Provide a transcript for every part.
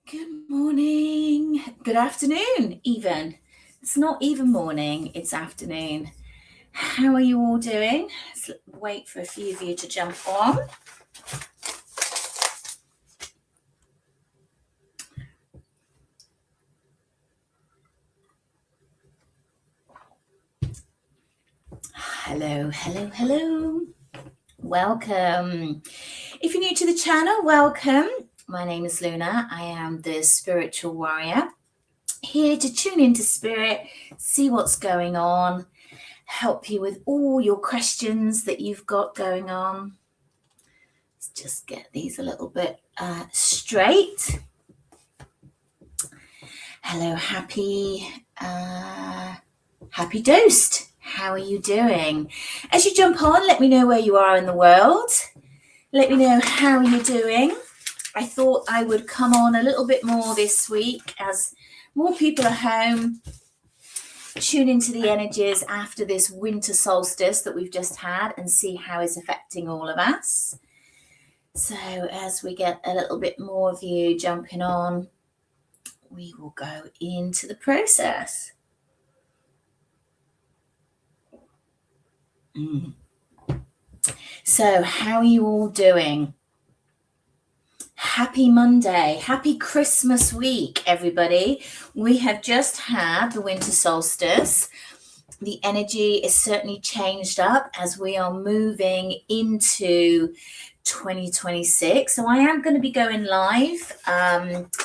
Good morning, good afternoon even. It's not even morning, it's afternoon. How are you all doing? Let's wait for a few of you to jump on. Hello, hello, hello. Welcome. If you're new to the channel, welcome. My name is Luna. I am the spiritual warrior, here to tune into spirit, see what's going on, help you with all your questions that you've got going on. Let's just get these a little bit straight. Hello, happy Dosed. How are you doing? As you jump on, let me know where you are in the world. Let me know how you're doing. I thought I would come on a little bit more this week as more people are home. Tune into the energies after this winter solstice that we've just had and see how it's affecting all of us. So as we get a little bit more of you jumping on, we will go into the process. So how are you all doing? Happy Monday, happy Christmas week, everybody. We have just had the winter solstice. The energy is certainly changed up as we are moving into 2026. So I am going to be going live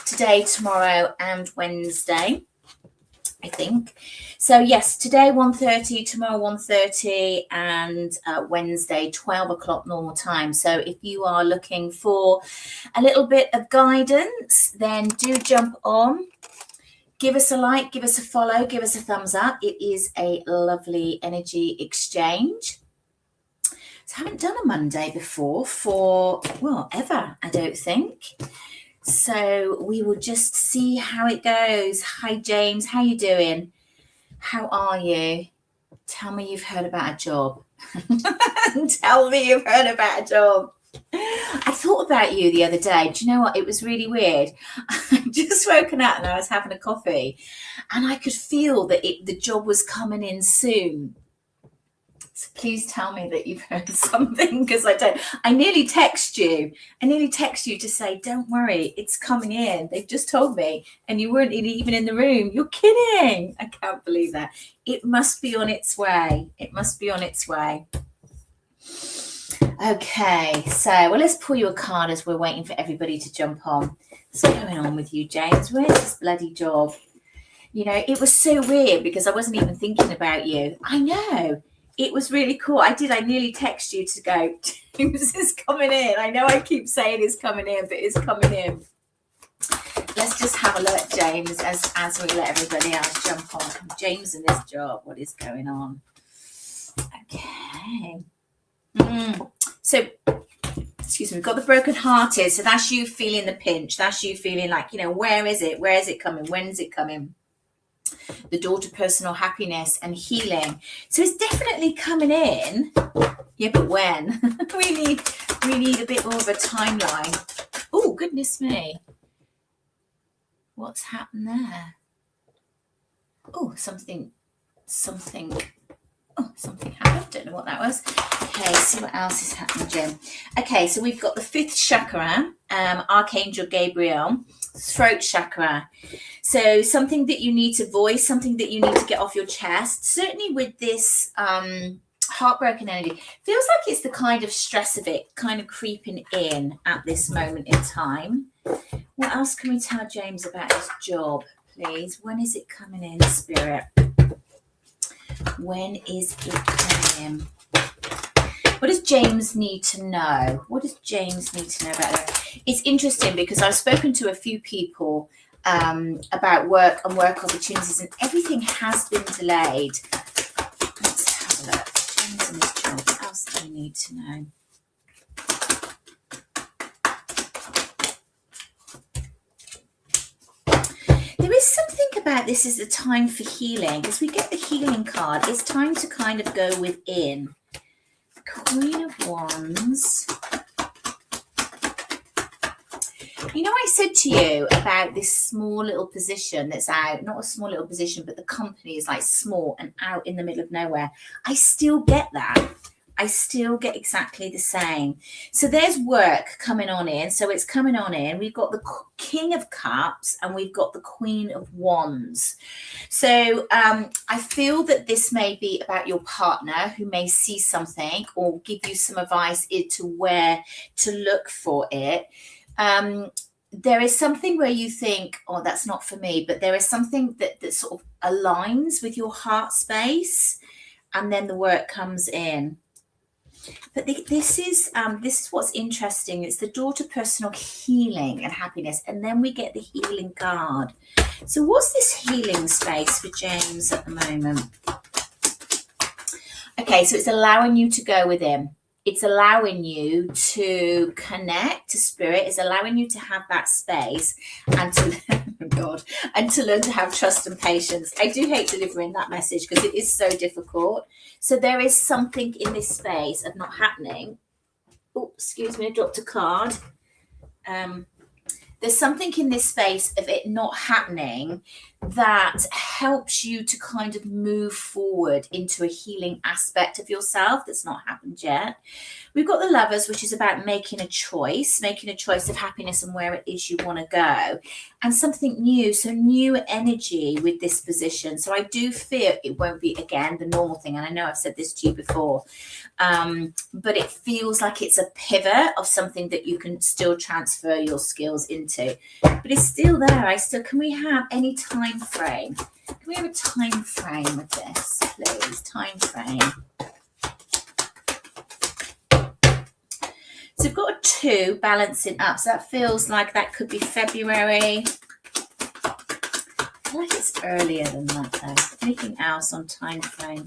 today, tomorrow, and Wednesday, I think. So yes, today 1:30, tomorrow 1:30, and Wednesday 12 o'clock normal time. So if you are looking for a little bit of guidance, then do jump on. Give us a like, give us a follow, give us a thumbs up. It is a lovely energy exchange. So I haven't done a Monday before for, well, ever, I don't think. So we will just see how it goes. Hi, James. How you doing? How are you? Tell me you've heard about a job. Tell me you've heard about a job. I thought about you the other day. Do you know what? It was really weird. I just woken up and I was having a coffee and I could feel that the job was coming in soon. So please tell me that you've heard something, because I don't. I nearly text you to say, don't worry, it's coming in. They've just told me, and you weren't even in the room. You're kidding. I can't believe that. It must be on its way. It must be on its way. Okay, so well, let's pull you a card as we're waiting for everybody to jump on. What's going on with you, James? Where's this bloody job? You know, it was so weird because I wasn't even thinking about you. I know. It was really cool. I nearly text you to go, James is coming in. I know I keep saying it's coming in, but it's coming in. Let's just have a look, James, as we let everybody else jump on. James and this job, what is going on? Okay. So, excuse me, we've got the broken-hearted. So that's you feeling the pinch. That's you feeling like, you know, where is it? Where is it coming? When's it coming? The door to personal happiness and healing. So it's definitely coming in. Yeah, but when? we need a bit more of a timeline. Oh, goodness me. What's happened there? Oh, something. Oh, something happened. Don't know what that was. Okay, see what else is happening, Jim. Okay, so we've got the fifth chakra, Archangel Gabriel, throat chakra. So something that you need to voice, something that you need to get off your chest. Certainly with this heartbroken energy, feels like it's the kind of stress of it kind of creeping in at this moment in time. What else can we tell James about his job, please? When is it coming in, Spirit? When is it coming in? What does James need to know? What does James need to know about that? It's interesting because I've spoken to a few people about work and work opportunities, and everything has been delayed. Let's have a look. James and his job. What else do you need to know? There is something about this is a time for healing. As we get the healing card, it's time to kind of go within. Queen of Wands. You know, I said to you about this small little position that's out, not a small little position, but the company is like small and out in the middle of nowhere, I still get that. I still get exactly the same. So there's work coming on in. So it's coming on in. We've got the King of Cups and we've got the Queen of Wands. So I feel that this may be about your partner who may see something or give you some advice into where to look for it. There is something where you think, oh, that's not for me, but there is something that sort of aligns with your heart space, and then the work comes in. But this is what's interesting. It's the door to personal healing and happiness, and then we get the healing card. So what's this healing space for James at the moment? Okay, so it's allowing you to go within. It's allowing you to connect to spirit. It's allowing you to have that space and to, oh God, and to learn to have trust and patience. I do hate delivering that message because it is so difficult. So there is something in this space of not happening. Oh, excuse me, I dropped a card. There's something in this space of it not happening that helps you to kind of move forward into a healing aspect of yourself that's not happened yet. We've got the Lovers, which is about making a choice of happiness and where it is you want to go, and something new. So new energy with this position. So I do fear it won't be, again, the normal thing. And I know I've said this to you before, but it feels like it's a pivot of something that you can still transfer your skills into. But it's still there. Can we have any time frame? Can we have a time frame with this, please? Time frame. So we've got a 2 balancing up. So that feels like that could be February. I feel like it's earlier than that though. Anything else on time frame?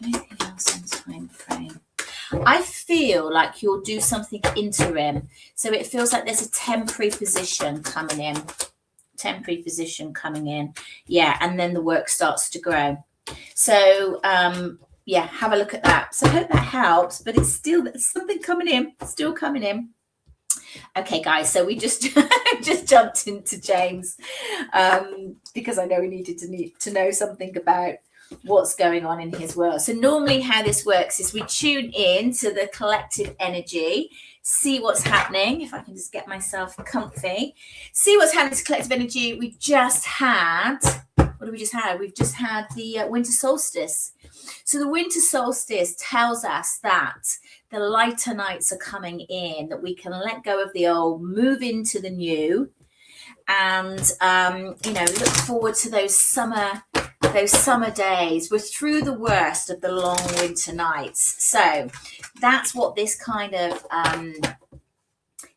Anything else on time frame? I feel like you'll do something interim. So it feels like there's a temporary position coming in. Yeah, and then the work starts to grow. So yeah, have a look at that. So I hope that helps, but it's something coming in, still coming in. Okay, guys, so we just jumped into James because I know we needed to know something about what's going on in his world. So normally how this works is we tune in to the collective energy, see what's happening. If I can just get myself comfy, see what's happening to collective energy. What have we just had? We've just had the winter solstice. So the winter solstice tells us that the lighter nights are coming in, that we can let go of the old, move into the new, and look forward to those summer days. We're through the worst of the long winter nights. So that's what this kind of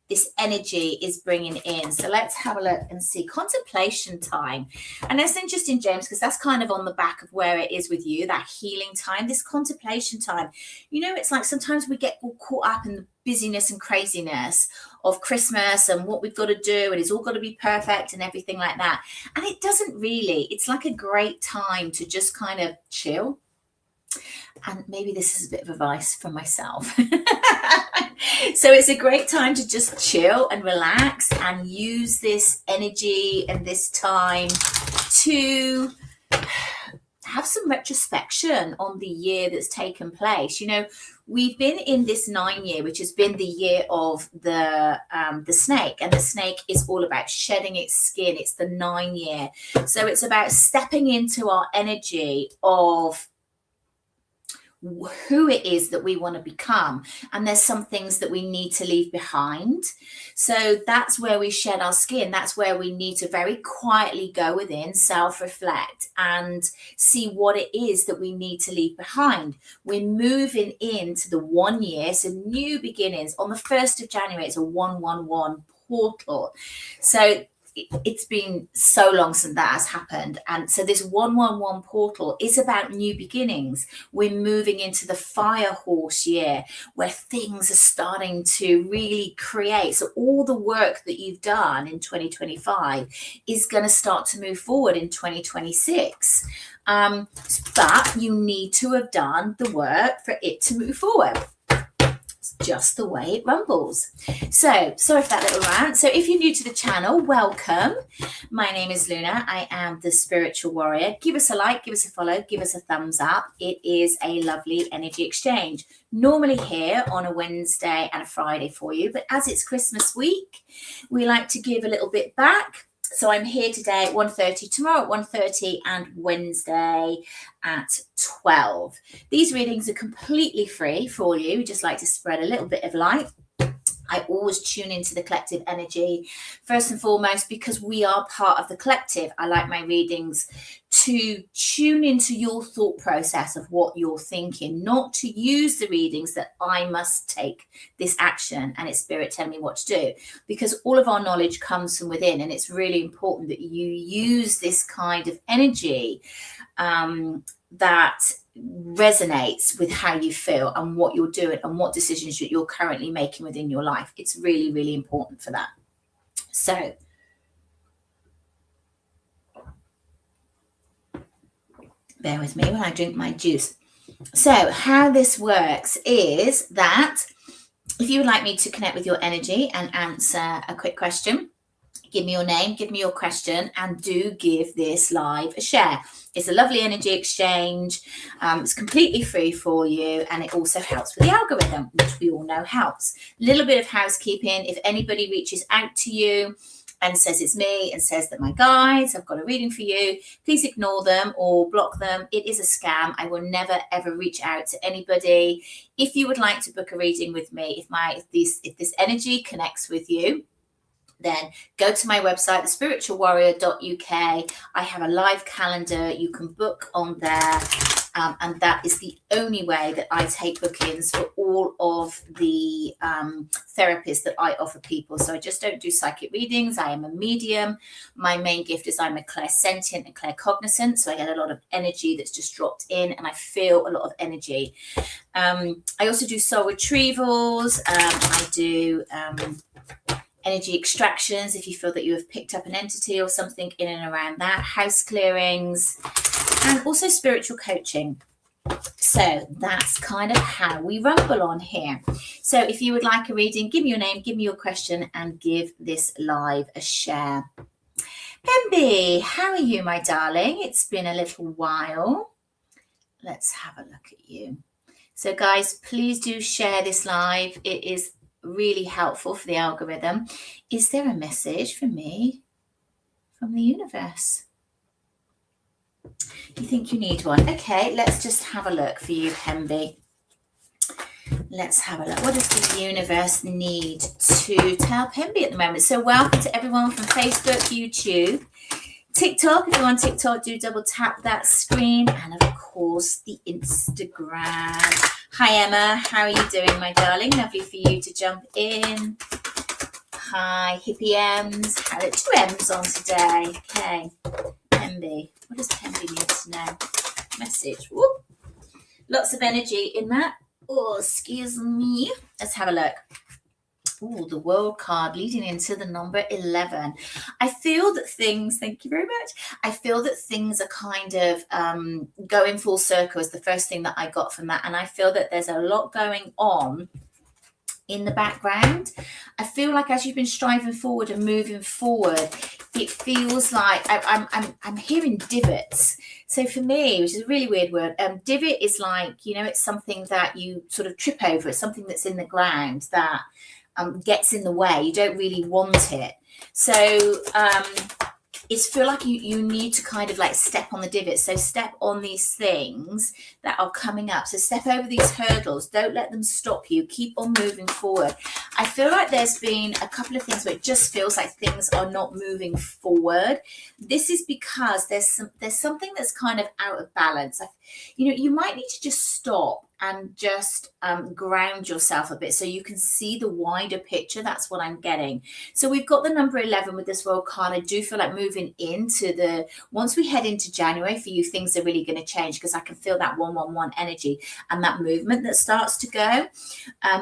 this energy is bringing in. So let's have a look and see. Contemplation time. And that's interesting, James, because that's kind of on the back of where it is with you, that healing time, this contemplation time. It's like sometimes we get all caught up in the busyness and craziness of Christmas and what we've got to do, and it's all got to be perfect and everything like that. And it doesn't really. It's like a great time to just kind of chill. And maybe this is a bit of advice from myself. So it's a great time to just chill and relax and use this energy and this time to have some retrospection on the year that's taken place. We've been in this 9 year, which has been the year of the snake, and the snake is all about shedding its skin. It's the 9 year. So it's about stepping into our energy of who it is that we want to become, and there's some things that we need to leave behind. So that's where we shed our skin. That's where we need to very quietly go within, self-reflect, and see what it is that we need to leave behind. We're moving into the 1 year, so new beginnings. On the 1st of January, it's a 111 portal. So it's been so long since that has happened. And so this 111 portal is about new beginnings. We're moving into the fire horse year where things are starting to really create. So all the work that you've done in 2025 is going to start to move forward in 2026. But you need to have done the work for it to move forward. just the way it rumbles. So sorry for that little rant. So if you're new to the channel, welcome. My name is Luna. I am the Spiritual Warrior. Give us a like, give us a follow, give us a thumbs up. It is a lovely energy exchange. Normally here on a Wednesday and a Friday for you, but as it's Christmas week, we like to give a little bit back. So I'm here today at 1:30, tomorrow at 1:30, and Wednesday at 12. These readings are completely free for you. We just like to spread a little bit of light. I always tune into the collective energy first and foremost because we are part of the collective. I like my readings to tune into your thought process of what you're thinking, not to use the readings that I must take this action and it's spirit telling me what to do, because all of our knowledge comes from within, and it's really important that you use this kind of energy that resonates with how you feel and what you're doing and what decisions that you're currently making within your life. It's really, really important for that. So bear with me when I drink my juice. So how this works is that if you would like me to connect with your energy and answer a quick question, give me your name, give me your question, and do give this live a share. It's a lovely energy exchange. It's completely free for you, and it also helps with the algorithm, which we all know helps. A little bit of housekeeping. If anybody reaches out to you and says it's me and says that my guides, I've got a reading for you, please ignore them or block them. It is a scam. I will never, ever reach out to anybody. If you would like to book a reading with me, if this energy connects with you, then go to my website, thespiritualwarrior.uk. I have a live calendar you can book on there. And that is the only way that I take bookings for all of the therapies that I offer people. So I just don't do psychic readings. I am a medium. My main gift is I'm a clairsentient and claircognizant. So I get a lot of energy that's just dropped in, and I feel a lot of energy. I also do soul retrievals. I do energy extractions if you feel that you have picked up an entity or something in and around that, house clearings, and also spiritual coaching. So that's kind of how we rumble on here. So if you would like a reading, give me your name, give me your question, and give this live a share. Pemby, how are you, my darling? It's been a little while. Let's have a look at you. So guys, please do share this live. It is really helpful for the algorithm. Is there a message for me from the universe? You think you need one? Okay, let's just have a look for you, Pemby. Let's have a look. What does the universe need to tell Pemby at the moment? So welcome to everyone from Facebook, YouTube, TikTok. If you're on TikTok, do double tap that screen, and of course the Instagram. Hi Emma, how are you doing, my darling? Lovely for you to jump in. Hi Hippie M's. How are 2 M's on today? Okay, Pemby. What does Pemby need to know? Message. Whoop. Lots of energy in that. Oh, excuse me. Let's have a look. Oh, the World card leading into the number 11. I feel that things, thank you very much. I feel that things are kind of going full circle is the first thing that I got from that. And I feel that there's a lot going on in the background. I feel like as you've been striving forward and moving forward, it feels like I'm hearing divots. So for me, which is a really weird word, divot is like, you know, it's something that you sort of trip over. It's something that's in the ground that gets in the way. You don't really want it. So it's feel like you need to kind of like step on the divot. So step on these things that are coming up. So step over these hurdles. Don't let them stop you. Keep on moving forward. I feel like there's been a couple of things where it just feels like things are not moving forward. This is because there's something that's kind of out of balance. You know, you might need to just stop and just ground yourself a bit so you can see the wider picture. That's what I'm getting. So we've got the number 11 with this World card. I do feel like moving into once we head into January for you, things are really going to change because I can feel that 111 energy and that movement that starts to go,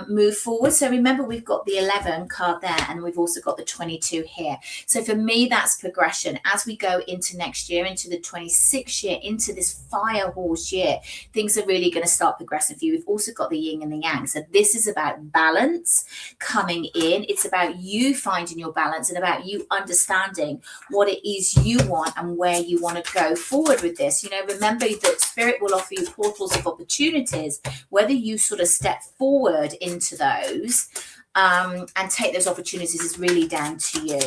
move forward. So remember, we've got the 11 card there and we've also got the 22 here. So for me, that's progression. As we go into next year, into the 26th year, into this fire horse year, things are really going to start progressing for you. We've also got the yin and the yang. So this is about balance coming in. It's about you finding your balance and about you understanding what it is you want and where you want to go forward with this. You know, remember that spirit will offer you portals of opportunities, whether you sort of step forward into those and take those opportunities is really down to you.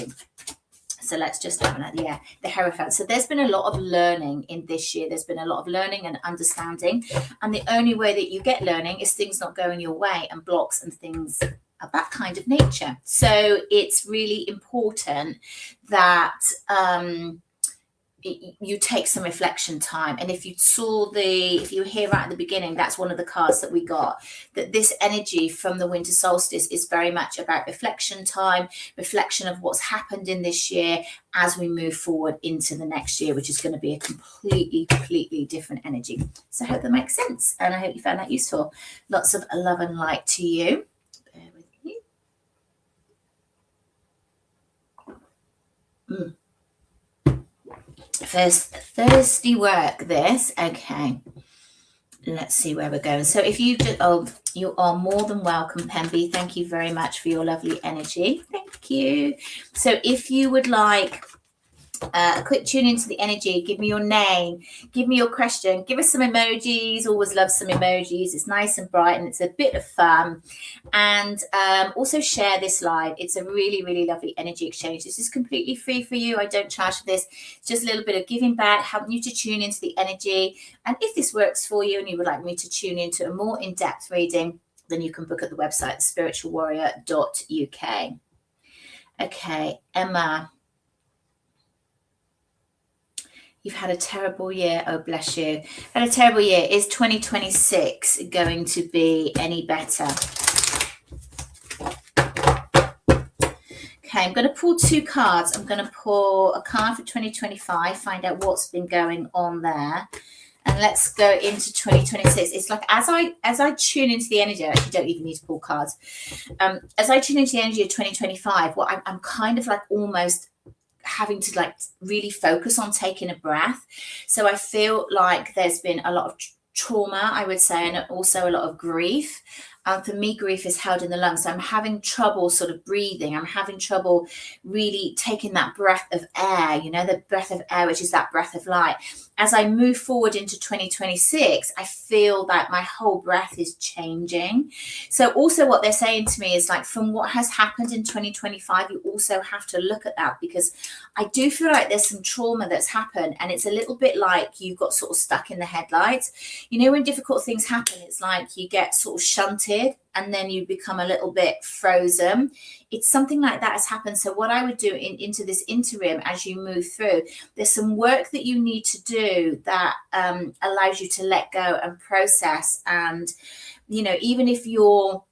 So let's just have that. Yeah, the Hierophant. So there's been a lot of learning in this year. There's been a lot of learning and understanding. And the only way that you get learning is things not going your way and blocks and things of that kind of nature. So it's really important that you take some reflection time. And if you were here right at the beginning, that's one of the cards that we got, that this energy from the winter solstice is very much about reflection time, reflection of what's happened in this year as we move forward into the next year, which is going to be a completely different energy. So I hope that makes sense, and I hope you found that useful. Lots of love and light to you. Bear with me. First thirsty work this. Okay, let's see where we're going. So if you just, you are more than welcome, Pemby. Thank you very much for your lovely energy. Thank you. So if you would like a quick tune into the energy, give me your name, give me your question, give us some emojis. Always love some emojis. It's nice and bright and it's a bit of fun. And also share this live. It's a really lovely energy exchange. This is completely free for you. I don't charge for this. It's just a little bit of giving back, helping you to tune into the energy. And if this works for you and you would like me to tune into a more in-depth reading, then you can book at the website spiritualwarrior.uk. Okay, Emma. You've had a terrible year. Oh, bless you. Had a terrible year. Is 2026 going to be any better? Okay, I'm going to pull two cards. I'm going to pull a card for 2025, find out what's been going on there. And let's go into 2026. It's like as I tune into the energy, I actually don't even need to pull cards. As I tune into the energy of 2025, what I'm kind of like almost having to like really focus on taking a breath. So I feel like there's been a lot of trauma, I would say, and also a lot of grief. For me, grief is held in the lungs. So I'm having trouble sort of breathing. I'm having trouble really taking that breath of air, you know, the breath of air, which is that breath of light. As I move forward into 2026, I feel that my whole breath is changing. So also what they're saying to me is like, from what has happened in 2025, you also have to look at that, because I do feel like there's some trauma that's happened, and it's a little bit like you got sort of stuck in the headlights. You know, when difficult things happen, it's like you get sort of shunted and then you become a little bit frozen. It's something like that has happened. So what I would do into this interim, as you move through, there's some work that you need to do that allows you to let go and process. And, you know, even if you're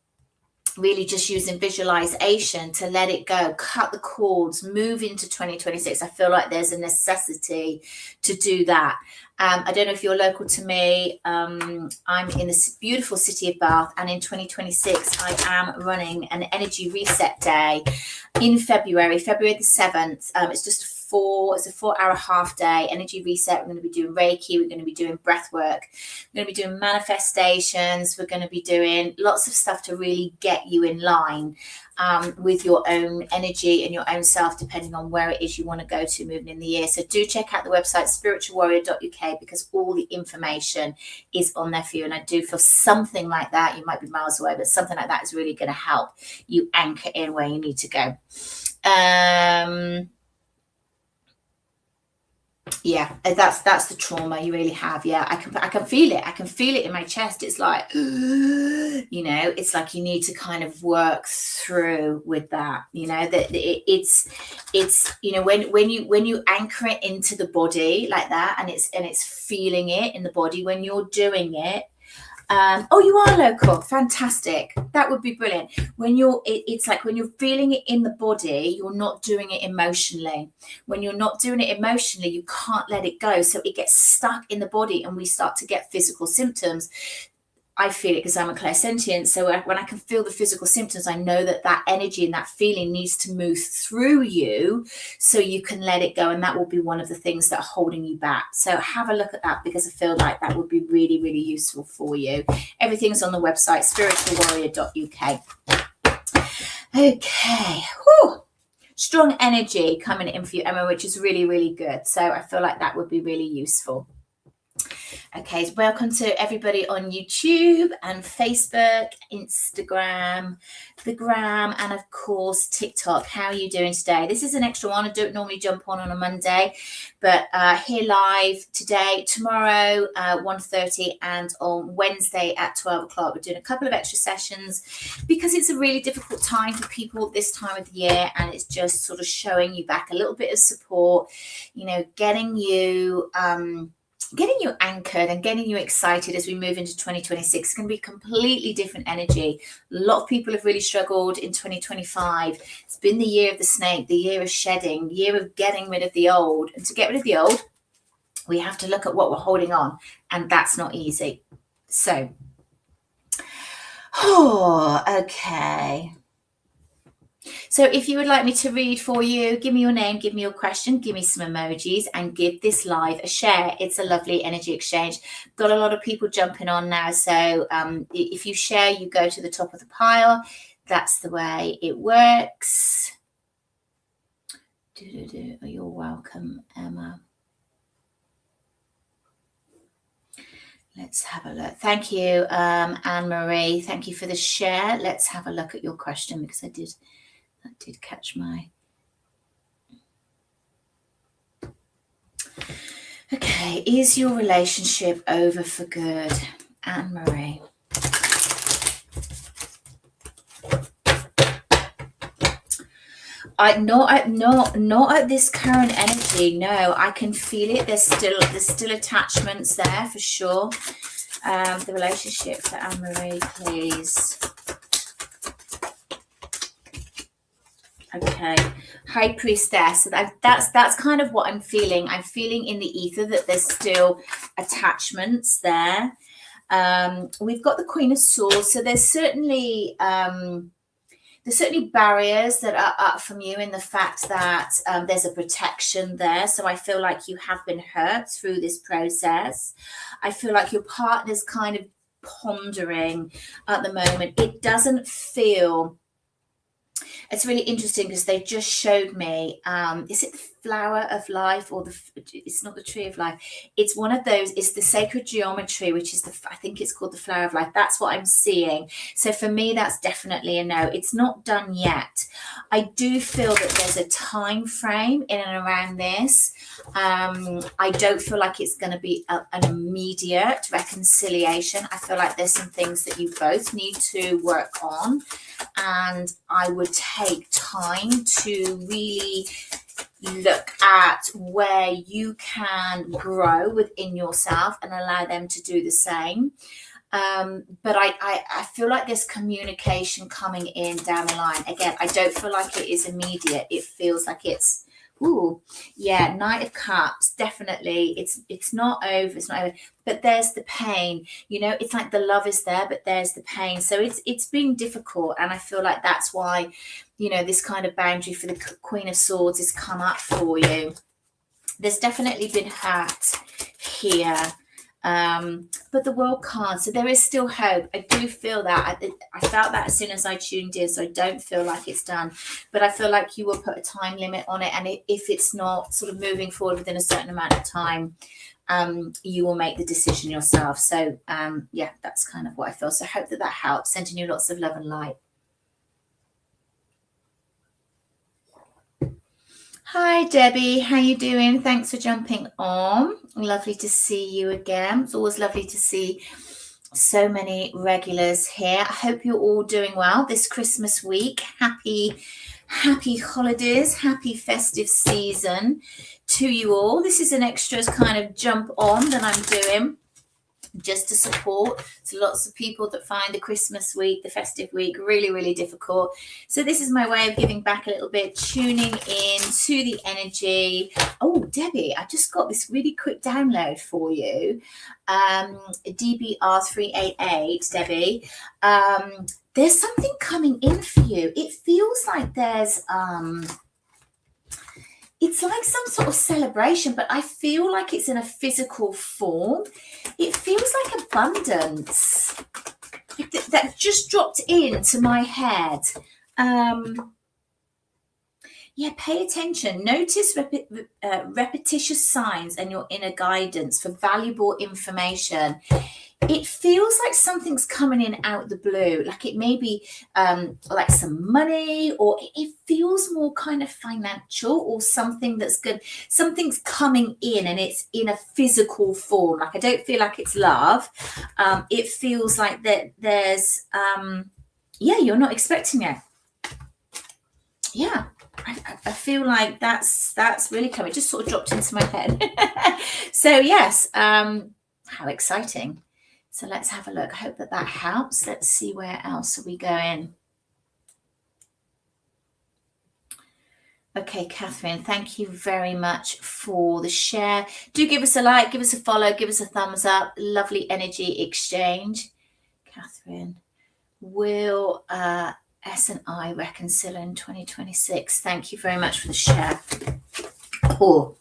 really just using visualization to let it go, cut the cords, move into 2026. I feel like there's a necessity to do that. I don't know if you're local to me. I'm in this beautiful city of Bath, and in 2026, I am running an energy reset day in February the 7th. It's just it's a 4-hour half day energy reset. We're going to be doing Reiki. We're going to be doing breath work. We're going to be doing manifestations. We're going to be doing lots of stuff to really get you in line with your own energy and your own self, depending on where it is you want to go to moving in the year. So do check out the website spiritualwarrior.uk, because all the information is on there for you. And I do feel something like that, you might be miles away, but something like that is really going to help you anchor in where you need to go. Yeah, that's the trauma you really have. Yeah, I can feel it. I can feel it in my chest. It's like, you know, it's like you need to kind of work through with that. You know, that it's you know, when you anchor it into the body like that, and it's feeling it in the body when you're doing it. Oh, you are local. Fantastic. That would be brilliant. When it's like when you're feeling it in the body, you're not doing it emotionally. When you're not doing it emotionally, you can't let it go. So it gets stuck in the body and we start to get physical symptoms. I feel it because I'm a clairsentient. So when I can feel the physical symptoms, I know that that energy and that feeling needs to move through you so you can let it go. And that will be one of the things that are holding you back. So have a look at that, because I feel like that would be really, really useful for you. Everything's on the website, spiritualwarrior.uk. Okay. Whew. Strong energy coming in for you, Emma, which is really, really good. So I feel like that would be really useful. Okay, welcome to everybody on YouTube and Facebook, Instagram, the Gram, and of course TikTok. How are you doing today? This is an extra one. I don't normally jump on a Monday, but here live today, tomorrow 1:30, and on Wednesday at 12 o'clock. We're doing a couple of extra sessions because it's a really difficult time for people this time of the year, and it's just sort of showing you back a little bit of support, you know, getting you anchored and getting you excited as we move into 2026. It's going to be completely different energy. A lot of people have really struggled in 2025. It's been the year of the snake, the year of shedding, the year of getting rid of the old. And to get rid of the old, we have to look at what we're holding on, and that's not easy. So, okay. So if you would like me to read for you, give me your name, give me your question, give me some emojis, and give this live a share. It's a lovely energy exchange. Got a lot of people jumping on now. So if you share, you go to the top of the pile. That's the way it works. You're welcome, Emma. Let's have a look. Thank you, Anne-Marie. Thank you for the share. Let's have a look at your question, because that did catch my... Okay, is your relationship over for good, Anne-Marie? Not at this current energy. No, I can feel it. There's still attachments there for sure. The relationship for Anne-Marie, please. Okay, High Priestess. So that's kind of what I'm feeling. I'm feeling in the ether that there's still attachments there. We've got the Queen of Swords, so there's certainly barriers that are up from you in the fact that there's a protection there. So I feel like you have been hurt through this process. I feel like your partner's kind of pondering at the moment. It doesn't feel... It's really interesting because they just showed me, is it the flower of life, or it's not the tree of life. It's one of those, it's the sacred geometry, which is I think it's called the flower of life. That's what I'm seeing. So for me, that's definitely a no. It's not done yet. I do feel that there's a time frame in and around this. I don't feel like it's going to be an immediate reconciliation. I feel like there's some things that you both need to work on, and I would take time to really look at where you can grow within yourself and allow them to do the same. But I feel like there's communication coming in down the line. Again, I don't feel like it is immediate. It feels like it's... Ooh, yeah, Knight of Cups, definitely. It's not over. It's not over. But there's the pain. You know, it's like the love is there, but there's the pain. So it's been difficult, and I feel like that's why, you know, this kind of boundary for the Queen of Swords has come up for you. There's definitely been hurt here. But the World card, so there is still hope. I do feel that. I felt that as soon as I tuned in, so I don't feel like it's done. But I feel like you will put a time limit on it, and if it's not sort of moving forward within a certain amount of time, you will make the decision yourself. So yeah, that's kind of what I feel. So I hope that helps. Sending you lots of love and light. Hi Debbie, how you doing? Thanks for jumping on. Lovely to see you again. It's always lovely to see so many regulars here. I hope you're all doing well this Christmas week. Happy holidays, happy festive season to you all. This is an extra kind of jump on that I'm doing. just to support. So lots of people that find the Christmas week, the festive week, really, really difficult. So this is my way of giving back a little bit, tuning in to the energy. Oh, Debbie, I just got this really quick download for you. DBR388, Debbie. There's something coming in for you. It feels like there's it's like some sort of celebration, but I feel like it's in a physical form. It feels like abundance that just dropped into my head. Yeah, pay attention. Notice repetitious signs and your inner guidance for valuable information. It feels like something's coming in out the blue, like it may be like some money, or it feels more kind of financial, or something that's good. Something's coming in and it's in a physical form. Like I don't feel like it's love. It feels like that there's, yeah, you're not expecting it. Yeah. I feel like that's really coming. It just sort of dropped into my head. So yes, how exciting. So let's have a look. I hope that helps. Let's see where else are we going. Okay, Catherine, thank you very much for the share. Do give us a like, give us a follow, give us a thumbs up. Lovely energy exchange. Catherine, will S&I reconcile in 2026? Thank you very much for the share. Oh.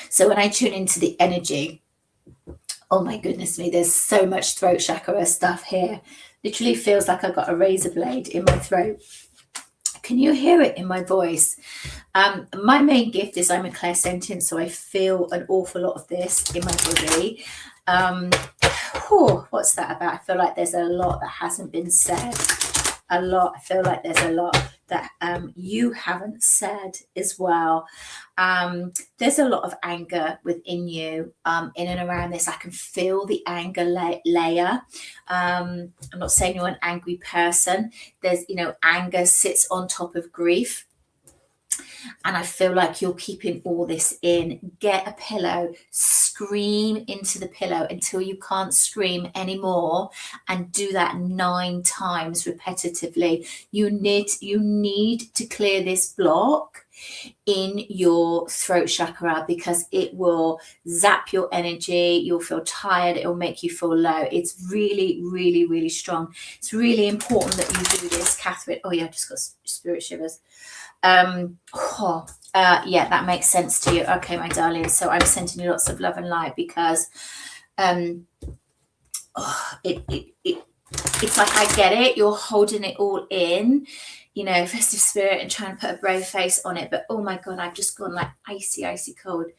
So when I tune into the energy, oh my goodness me, there's so much throat chakra stuff here. Literally feels like I've got a razor blade in my throat. Can you hear it in my voice? My main gift is I'm a clairsentient, so I feel an awful lot of this in my body. What's that about? I feel like there's a lot that hasn't been said. A lot. I feel like there's a lot that you haven't said as well. There's a lot of anger within you in and around this. I can feel the anger layer. I'm not saying you're an angry person. There's, anger sits on top of grief. And I feel like you're keeping all this in. Get a pillow, scream into the pillow until you can't scream anymore, and do that 9 times repetitively. You need to clear this block in your throat chakra, because it will zap your energy. You'll feel tired. It will make you feel low. It's really, really, really strong. It's really important that you do this, Catherine. Oh yeah, I've just got spirit shivers. Yeah, that makes sense to you. Okay, my darling. So I'm sending you lots of love and light, because it's like I get it. You're holding it all in, festive spirit, and trying to put a brave face on it. But oh my God, I've just gone like icy cold.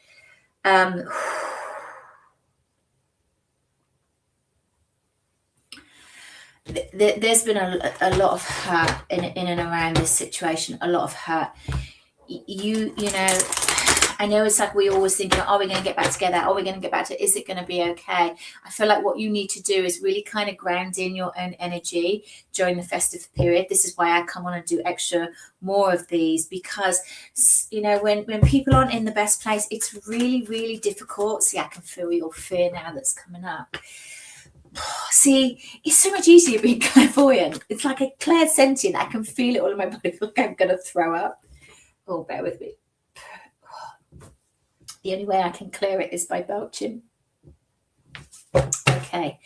There's been a lot of hurt in and around this situation. A lot of hurt. I know it's like we always think, are we going to get back together? Are we going to get back to, is it going to be okay? I feel like what you need to do is really kind of ground in your own energy during the festive period. This is why I come on and do extra more of these, because, when people aren't in the best place, it's really, really difficult. See, I can feel your fear now that's coming up. See, it's so much easier being clairvoyant. It's like a clairsentient. I can feel it all in my body. I feel like I'm going to throw up. Oh, bear with me. The only way I can clear it is by belching. Okay.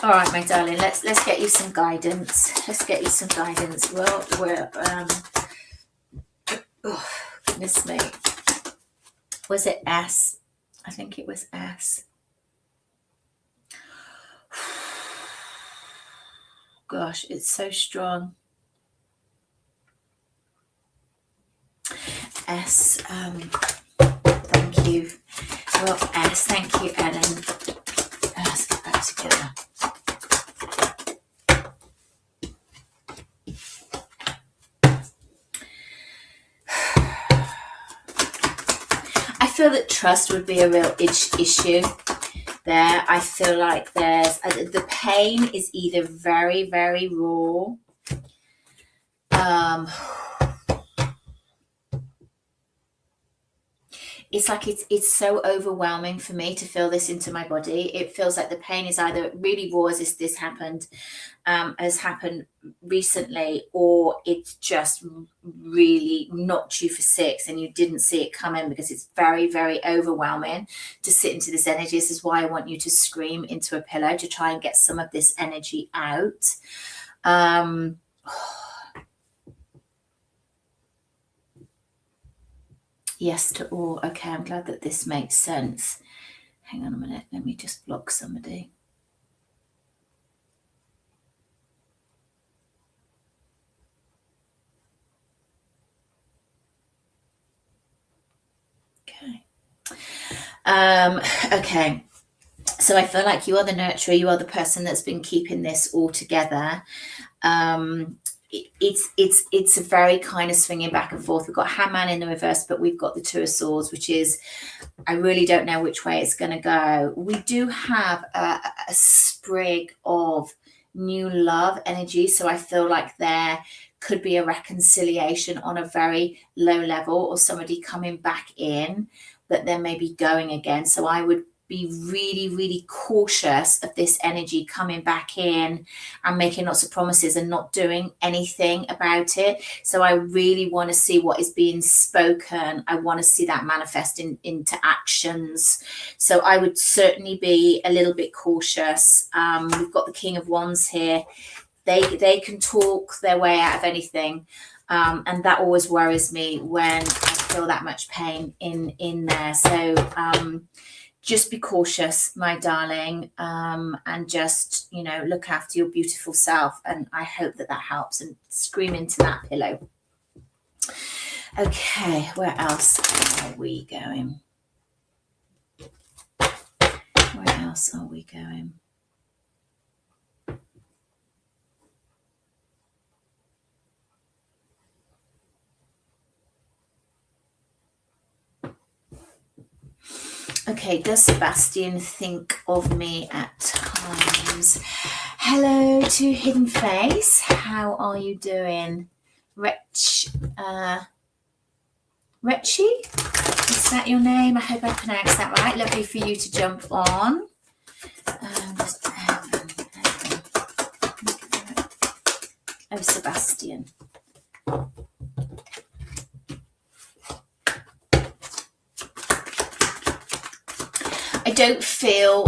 All right, my darling. Let's get you some guidance. Well, oh, goodness me. Was it S? I think it was S. Gosh, it's so strong. S. Thank you. Well, S. Thank you, Ellen. Let's get that together. I feel that trust would be a real issue there. I feel like there's the pain is either very, very raw. it's like it's so overwhelming for me to feel this into my body. It feels like the pain is either really raw as this happened, has happened recently, or it's just really knocked you for six and you didn't see it coming, because it's very, very overwhelming to sit into this energy. This is why I want you to scream into a pillow to try and get some of this energy out. Yes to all. Okay, I'm glad that this makes sense. Hang on a minute. Let me just block somebody. Okay. Okay. So I feel like you are the nurturer. You are the person that's been keeping this all together. It's a very kind of swinging back and forth. We've got Hangman in the reverse, but we've got the Two of Swords, which is, I really don't know which way it's going to go. We do have a sprig of new love energy. So I feel like there could be a reconciliation on a very low level, or somebody coming back in, but then maybe going again. So I would be really, really cautious of this energy coming back in and making lots of promises and not doing anything about it. So I really want to see what is being spoken. I want to see that manifest into actions. So I would certainly be a little bit cautious. We've got the King of Wands here. They can talk their way out of anything. And that always worries me when I feel that much pain in there. So just be cautious, my darling, and just, look after your beautiful self. And I hope that helps, and scream into that pillow. Okay, where else are we going? Where else are we going? Okay, does Sebastian think of me at times? Hello to Hidden Face. How are you doing? Retchi? Is that your name? I hope I pronounced that right. Lovely for you to jump on. Oh, Sebastian. I don't feel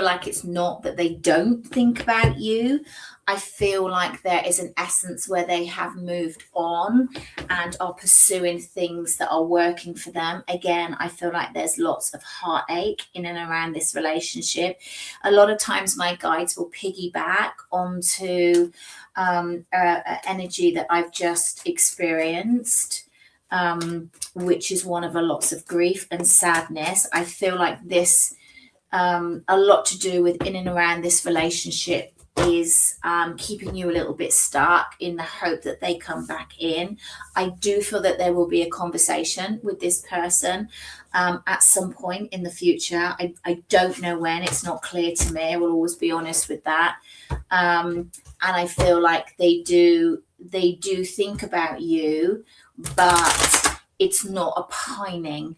like it's not that they don't think about you. I feel like there is an essence where they have moved on and are pursuing things that are working for them. Again, I feel like there's lots of heartache in and around this relationship. A lot of times my guides will piggyback onto energy that I've just experienced. Which is one of a lots of grief and sadness. I feel like this, a lot to do with in and around this relationship, is keeping you a little bit stuck in the hope that they come back in. I do feel that there will be a conversation with this person at some point in the future. I don't know when. It's not clear to me. I will always be honest with that. And I feel like they do think about you, but it's not a pining.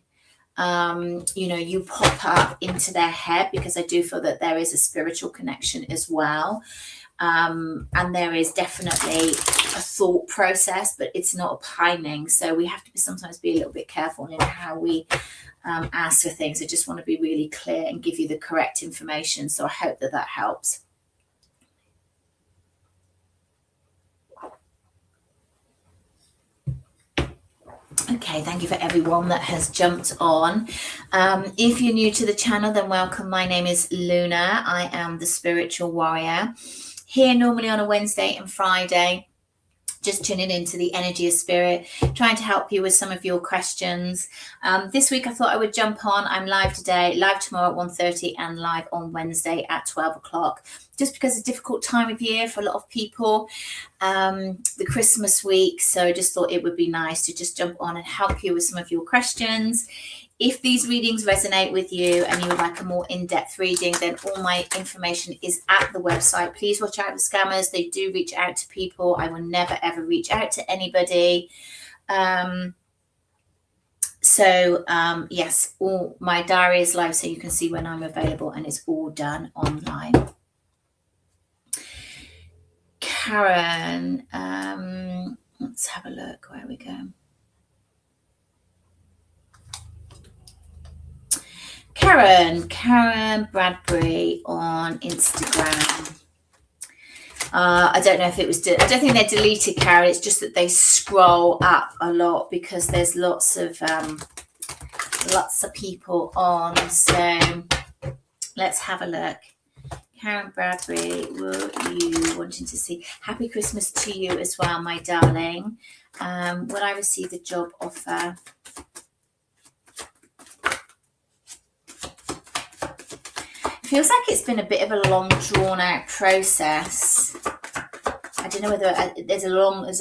You pop up into their head, because I do feel that there is a spiritual connection as well. And there is definitely a thought process, but it's not a pining. So we have to sometimes be a little bit careful in how we ask for things. I just want to be really clear and give you the correct information. So I hope that helps. Okay, thank you for everyone that has jumped on. If you're new to the channel, then welcome. My name is Luna. I am the Spiritual Warrior, here normally on a Wednesday and Friday, just tuning into the energy of spirit, trying to help you with some of your questions. This week I thought I would jump on. I'm live today, live tomorrow at 1:30, and live on Wednesday at 12 o'clock. Just because it's a difficult time of year for a lot of people, the Christmas week. So I just thought it would be nice to just jump on and help you with some of your questions. If these readings resonate with you and you would like a more in-depth reading, then all my information is at the website. Please watch out for scammers. They do reach out to people. I will never, ever reach out to anybody. So yes, all my diary is live, so you can see when I'm available, and it's all done online. Karen, let's have a look. Where we go? Karen Bradbury on Instagram. I don't know if it was. I don't think they're deleted, Karen. It's just that they scroll up a lot because there's lots of people on. So let's have a look. Karen Bradbury, were you wanting to see? Happy Christmas to you as well, my darling. Will I receive the job offer? Feels like it's been a bit of a long, drawn-out process. I don't know whether there's a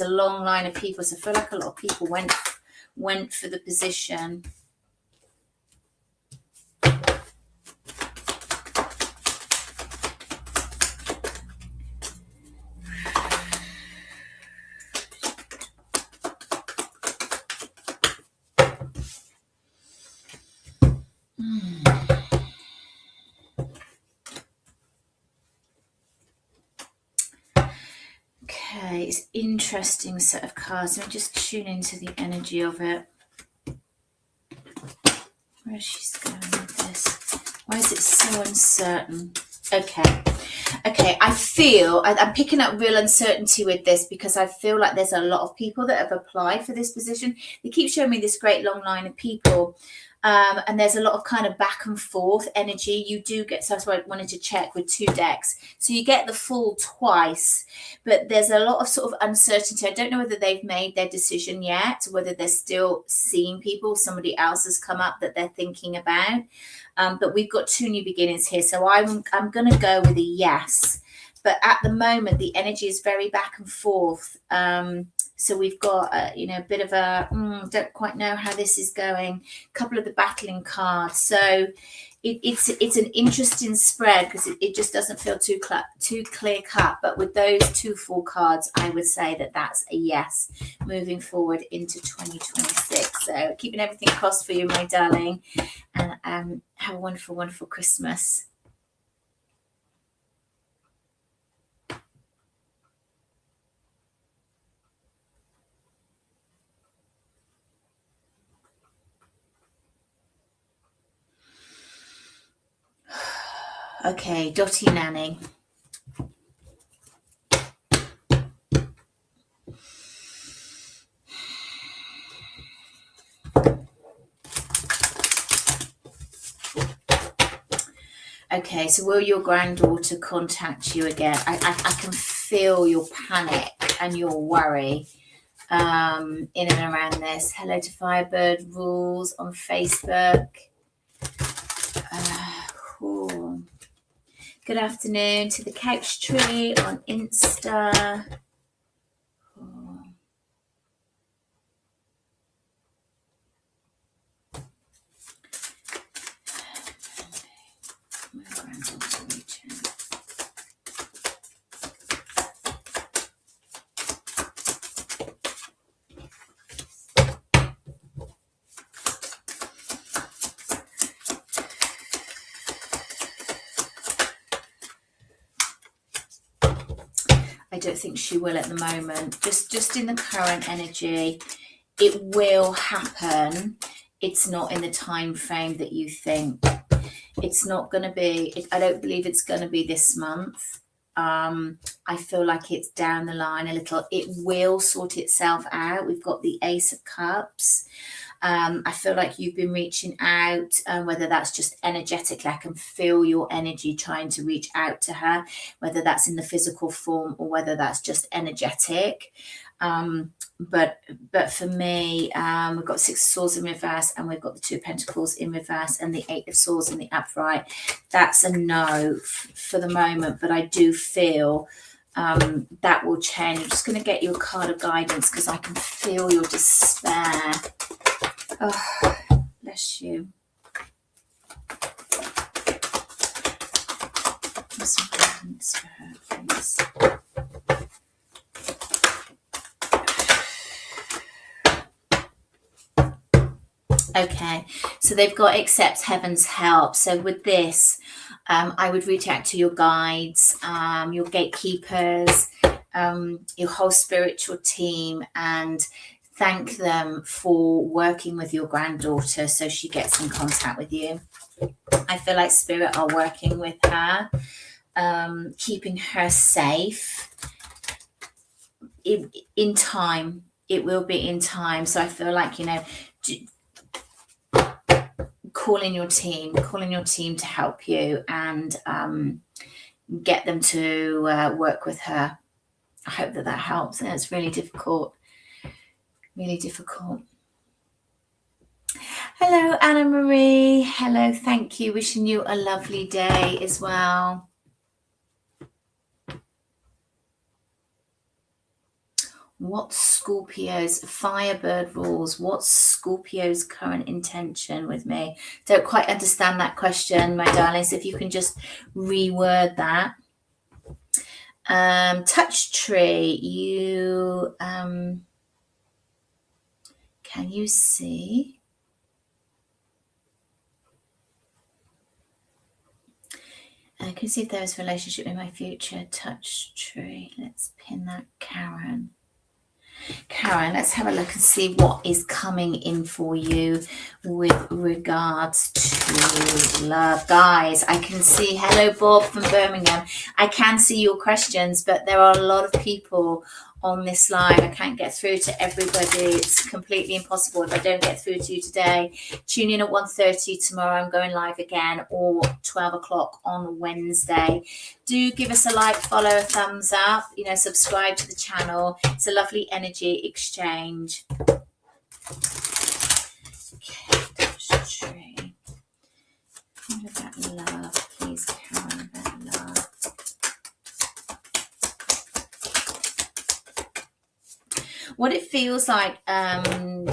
long line of people, so I feel like a lot of people went for the position. Okay, it's interesting set of cards. Let me just tune into the energy of it. Where is she going with this? Why is it so uncertain? Okay, I feel I'm picking up real uncertainty with this because I feel like there's a lot of people that have applied for this position. They keep showing me this great long line of people. And there's a lot of kind of back and forth energy. You do get, so that's why I wanted to check with 2 decks. So you get the full twice, but there's a lot of sort of uncertainty. I don't know whether they've made their decision yet, whether they're still seeing people. Somebody else has come up that they're thinking about. But we've got 2 new beginnings here. So I'm going to go with a yes. But at the moment, the energy is very back and forth. So we've got, a bit of a, don't quite know how this is going. A couple of the battling cards. So it's an interesting spread because it just doesn't feel too clear cut. But with those 2 full cards, I would say that that's a yes moving forward into 2026. So keeping everything crossed for you, my darling. And have a wonderful, wonderful Christmas. Okay, Dotty Nanny. Okay, so will your granddaughter contact you again? I can feel your panic and your worry in and around this. Hello to Firebird Rules on Facebook. Cool. Good afternoon to the Couch Tree on Insta. Cool. My granddaughter reaching. I don't think she will at the moment. Just in the current energy, it will happen. It's not in the time frame that you think. It's not going to be, I don't believe it's going to be this month. I feel like it's down the line a little. It will sort itself out. We've got the Ace of Cups. I feel like you've been reaching out, whether that's just energetically, I can feel your energy trying to reach out to her, whether that's in the physical form or whether that's just energetic. But for me, we've got 6 of Swords in reverse and we've got the 2 of Pentacles in reverse and the 8 of Swords in the upright. That's a no for the moment, but I do feel that will change. I'm just going to get you a card of guidance because I can feel your despair. Oh, bless you. Some guidance for her, please. Okay, so they've got accept heaven's help. So with this, I would reach out to your guides, your gatekeepers, your whole spiritual team, and thank them for working with your granddaughter so she gets in contact with you. I feel like spirit are working with her, keeping her safe in time. It will be in time. So I feel like, calling your team to help you and get them to work with her. I hope that helps. And it's really difficult. Really difficult. Hello, Anna Marie. Hello, thank you. Wishing you a lovely day as well. What's Scorpio's Firebird rules? What's Scorpio's current intention with me? Don't quite understand that question, my darlings. If you can just reword that. Touch tree, you can you see? I can see if there is a relationship in my future. Touch tree. Let's pin that, Karen. Karen, let's have a look and see what is coming in for you with regards to love. Guys, I can see, hello Bob from Birmingham. I can see your questions, but there are a lot of people on this live. I can't get through to everybody. It's completely impossible. If I don't get through to you today, tune in at 1:30 tomorrow. I'm going live again, or 12 o'clock on Wednesday. Do give us a like, follow, a thumbs up, subscribe to the channel. It's a lovely energy exchange. Okay, touch tree. What about love, please, Karen, about love? What it feels like, Karen,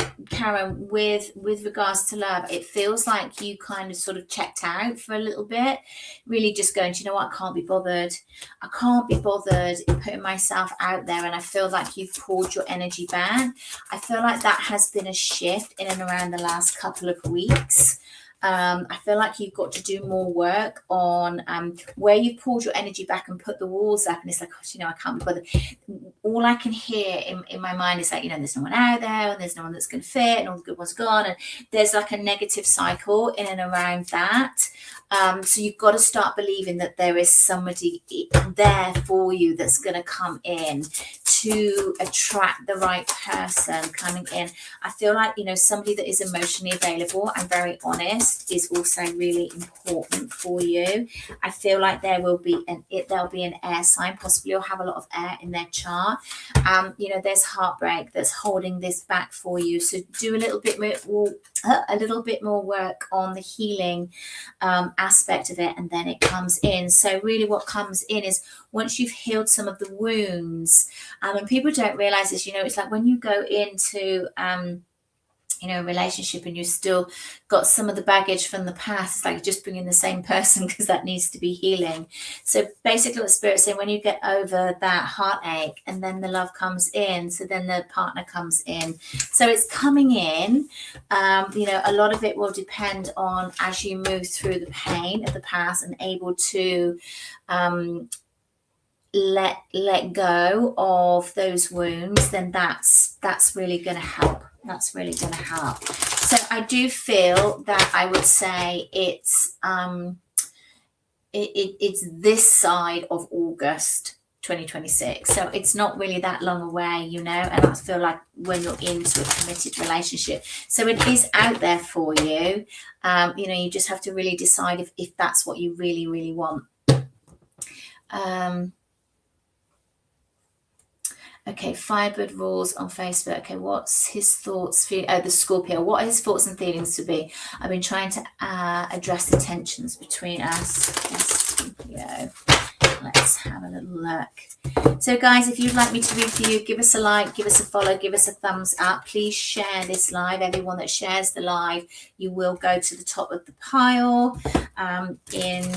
with regards to love, it feels like you kind of sort of checked out for a little bit, really just going, do you know what, I can't be bothered. I can't be bothered in putting myself out there, and I feel like you've pulled your energy back. I feel like that has been a shift in and around the last couple of weeks. I feel like you've got to do more work on where you've pulled your energy back and put the walls up, and it's like, I can't be bothered. All I can hear in my mind is like, there's no one out there, and there's no one that's going to fit, and all the good ones gone, and there's like a negative cycle in and around that. So you've got to start believing that there is somebody there for you that's going to come in to attract the right person coming in. I feel like, somebody that is emotionally available and very honest is also really important for you. I feel like there'll be an air sign. Possibly you'll have a lot of air in their chart. There's heartbreak that's holding this back for you. So do a little bit more work on the healing aspect of it, and then it comes in. So really what comes in is once you've healed some of the wounds, and people don't realize this, it's like when you go into a relationship and you've still got some of the baggage from the past, it's like just bringing the same person because that needs to be healing. So basically what Spirit's saying, when you get over that heartache and then the love comes in, so then the partner comes in. So it's coming in. A lot of it will depend on as you move through the pain of the past and able to let go of those wounds, then that's really going to help. That's really going to help. So I do feel that I would say it's this side of August 2026. So it's not really that long away, and I feel like when you're into a committed relationship. So it is out there for you. You just have to really decide if that's what you really, really want. Okay, Firebird Rules on Facebook. Okay, what's his thoughts? The Scorpio. What are his thoughts and feelings to be? I've been trying to address the tensions between us and Scorpio. Let's have a little look. So guys, if you'd like me to read for you, give us a like, give us a follow, give us a thumbs up. Please share this live. Everyone that shares the live, you will go to the top of the pile in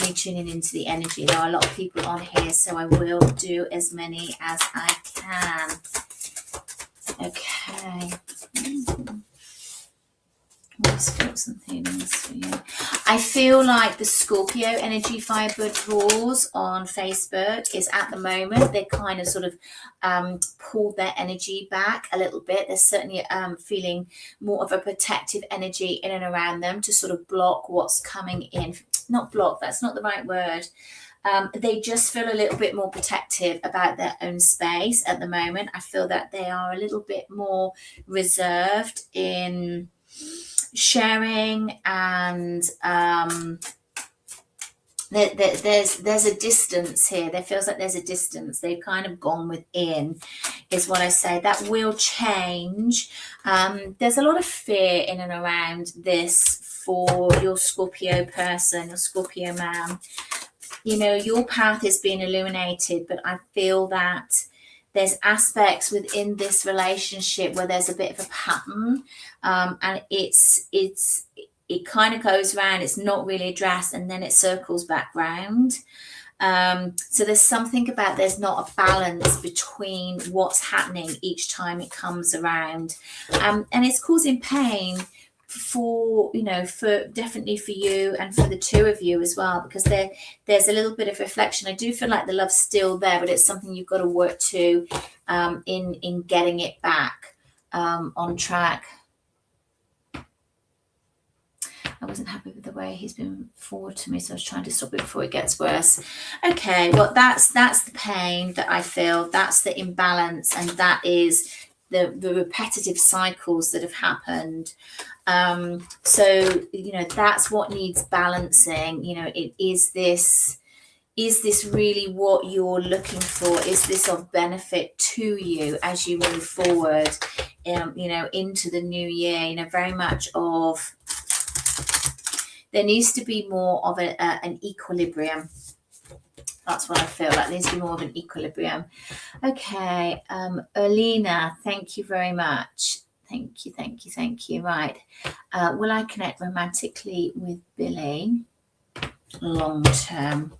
me tuning into the energy. There are a lot of people on here, so I will do as many as I can. Okay. thoughts and feelings for you. I feel like the Scorpio energy Firebird Roars on Facebook is at the moment, they kind of sort of pulled their energy back a little bit. They're certainly feeling more of a protective energy in and around them to sort of block what's coming in. Not block, that's not the right word. They just feel a little bit more protective about their own space at the moment. I feel that they are a little bit more reserved in sharing, and there's a distance here. There feels like there's a distance. They've kind of gone within, is what I say. That will change. There's a lot of fear in and around this for your Scorpio person, your Scorpio man. You know, your path is being illuminated, but I feel that there's aspects within this relationship where there's a bit of a pattern, and it kind of goes around, it's not really addressed, and then it circles back round. So there's something about there's not a balance between what's happening each time it comes around, and it's causing pain for, you know, for definitely for you and for the two of you as well, because there's a little bit of reflection. I do feel like the love's still there, but it's something you've got to work to in getting it back on track. I wasn't happy with the way he's been forward to me, so I was trying to stop it before it gets worse. Okay, well, that's the pain that I feel. That's the imbalance, and that is the repetitive cycles that have happened. So, you know, that's what needs balancing. You know, is this really what you're looking for? Is this of benefit to you as you move forward, you know, into the new year? You know, very much of, there needs to be more of an equilibrium. That's what I feel like. There needs to be more of an equilibrium. Okay, Erlina, thank you very much. Thank you. Right. Will I connect romantically with Billy long term?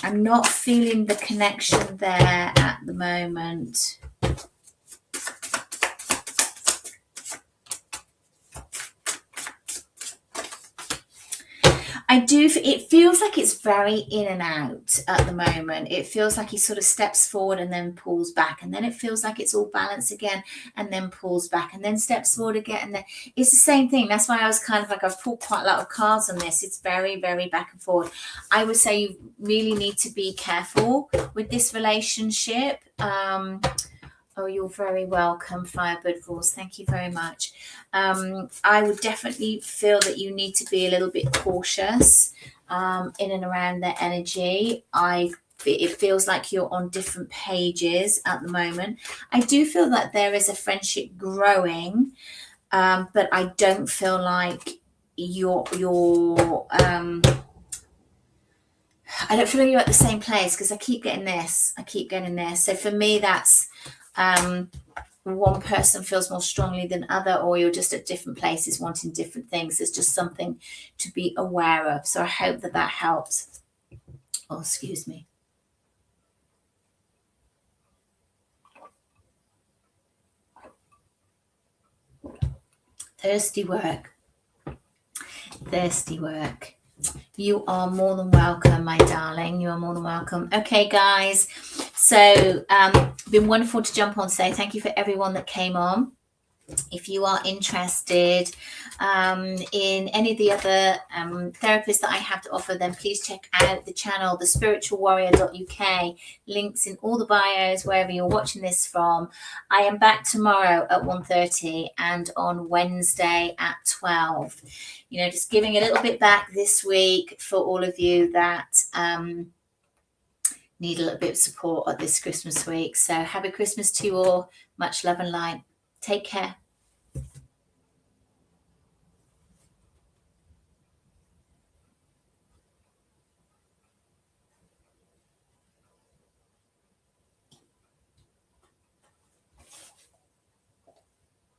I'm not feeling the connection there at the moment. I do, it feels like it's very in and out at the moment. It feels like he sort of steps forward and then pulls back, and then it feels like it's all balanced again and then pulls back and then steps forward again, and then it's the same thing. That's why I was kind of like, I've pulled quite a lot of cards on this. It's very, very back and forth. I would say you really need to be careful with this relationship. Oh, you're very welcome, Firebird Roars. Thank you very much. I would definitely feel that you need to be a little bit cautious in and around their energy. It feels like you're on different pages at the moment. I do feel that there is a friendship growing, but I don't feel like you're I don't feel like you're at the same place, because I keep getting this. So for me, that's one person feels more strongly than other, or you're just at different places wanting different things. There's just something to be aware of. So I hope that helps. Oh, excuse me. Thirsty work. You are more than welcome, my darling. You are more than welcome. Okay, guys. So, been wonderful to jump on today. Thank you for everyone that came on. If you are interested in any of the other therapists that I have to offer, then please check out the channel, thespiritualwarrior.uk. Links in all the bios, wherever you're watching this from. I am back tomorrow at 1:30 and on Wednesday at 12. You know, just giving a little bit back this week for all of you that need a little bit of support at this Christmas week. So happy Christmas to you all. Much love and light. Take care.